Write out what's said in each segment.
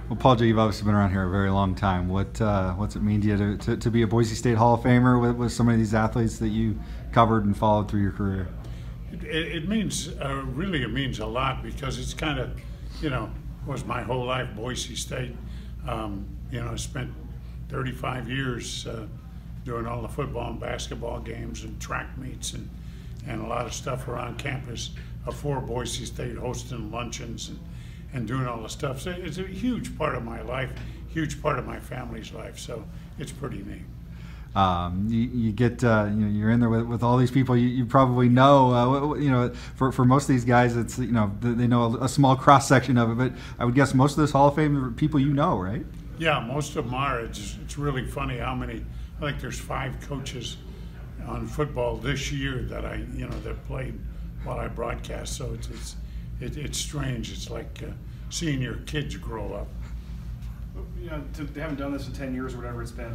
Well, Paul J., you've obviously been around here a very long time. What's it mean to you to be a Boise State Hall of Famer with some of these athletes that you covered and followed through your career? It means, really it means a lot, because it's kind of, was my whole life Boise State. I spent 35 years doing all the football and basketball games and track meets and a lot of stuff around campus for Boise State, hosting luncheons and doing all the stuff. So it's a huge part of my life, huge part of my family's life. So it's pretty neat. You get you're in there with all these people you probably know. For most of these guys, it's they know a small cross section of it. But I would guess most of those Hall of Fame people right? Yeah, most of them are. It's really funny how many. I think there's 5 coaches on football this year that that played while I broadcast. So it's strange. It's like seeing your kids grow up. They haven't done this in 10 years or whatever it's been,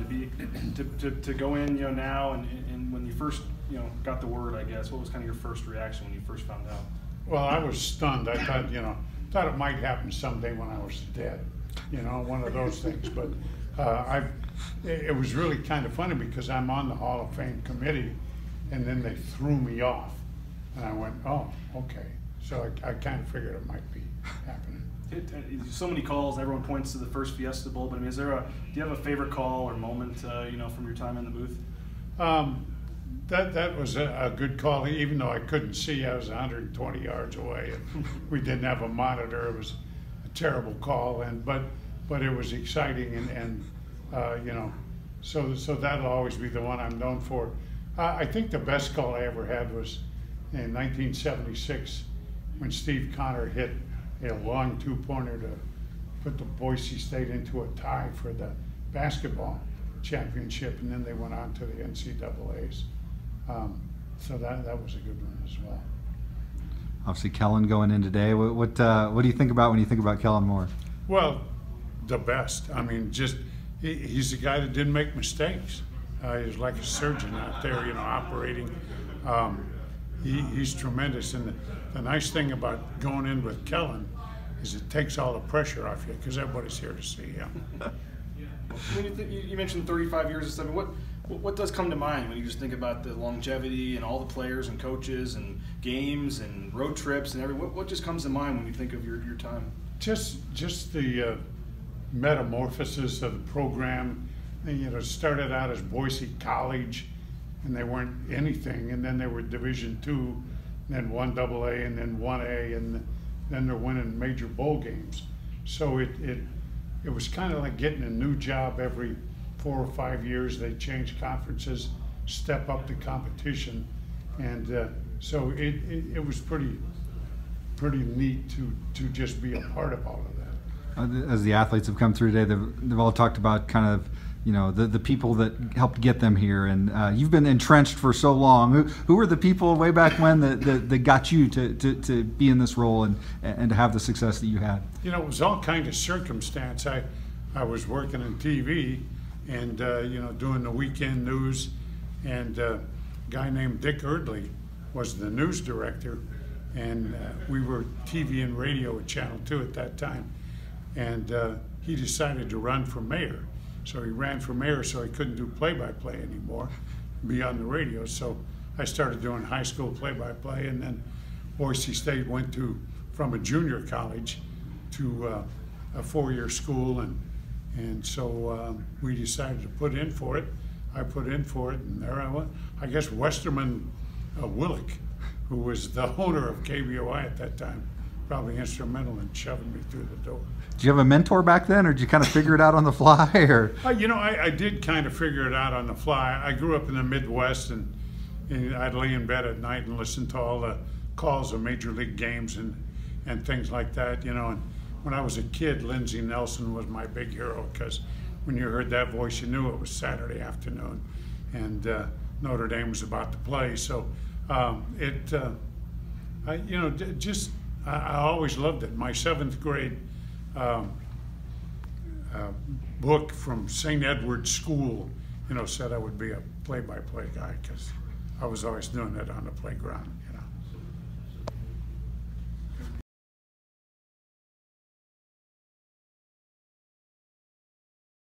to go in, now and when you first, got the word, I guess, what was kind of your first reaction when you first found out? Well, I was stunned. I thought it might happen someday when I was dead, one of those things. But it was really kind of funny, because I'm on the Hall of Fame committee, and then they threw me off, and I went, oh, okay. So I kind of figured it might be happening. So many calls. Everyone points to the first Fiesta Bowl, but I mean, do you have a favorite call or moment, from your time in the booth? That was a good call. Even though I couldn't see, I was 120 yards away, and we didn't have a monitor. It was a terrible call, but it was exciting, and so that'll always be the one I'm known for. I think the best call I ever had was in 1976 when Steve Connor hit a long 2-pointer to put the Boise State into a tie for the basketball championship, and then they went on to the NCAAs. So that was a good one as well. Obviously, Kellen going in today. What do you think about when you think about Kellen Moore? Well, the best. I mean, he's the guy that didn't make mistakes. He was like a surgeon out there, operating. He's tremendous, and the nice thing about going in with Kellen is it takes all the pressure off you, because everybody's here to see him. When you mentioned 35 years and stuff, what does come to mind when you just think about the longevity and all the players and coaches and games and road trips and everything? What just comes to mind when you think of your time? Just the metamorphosis of the program. It started out as Boise College, and they weren't anything, and then they were Division II, and then 1AA, and then 1A, and then they're winning major bowl games. So it was kind of like getting a new job every 4 or 5 years. They change conferences, step up the competition, and so it was pretty neat to just be a part of all of that. As the athletes have come through today, they've all talked about kind of the people that helped get them here, and you've been entrenched for so long. Who were the people way back when that got you to be in this role and to have the success that you had? It was all kind of circumstance. I was working in TV and doing the weekend news, and a guy named Dick Erdley was the news director, and we were TV and radio at Channel 2 at that time, and he decided to run for mayor. So he ran for mayor, so he couldn't do play-by-play anymore, be on the radio. So I started doing high school play-by-play, and then Boise State went from a junior college to a 4-year school, and so we decided to put in for it. I put in for it, and there I went. I guess Westerman Willick, who was the owner of KBOI at that time, probably instrumental in shoving me through the door. Did you have a mentor back then, or did you kind of figure it out on the fly? Or I did kind of figure it out on the fly. I grew up in the Midwest, and I'd lay in bed at night and listen to all the calls of major league games and things like that. And when I was a kid, Lindsey Nelson was my big hero, because when you heard that voice, you knew it was Saturday afternoon, and Notre Dame was about to play. So I always loved it. My 7th grade book from St. Edward's School, said I would be a play-by-play guy, because I was always doing it on the playground.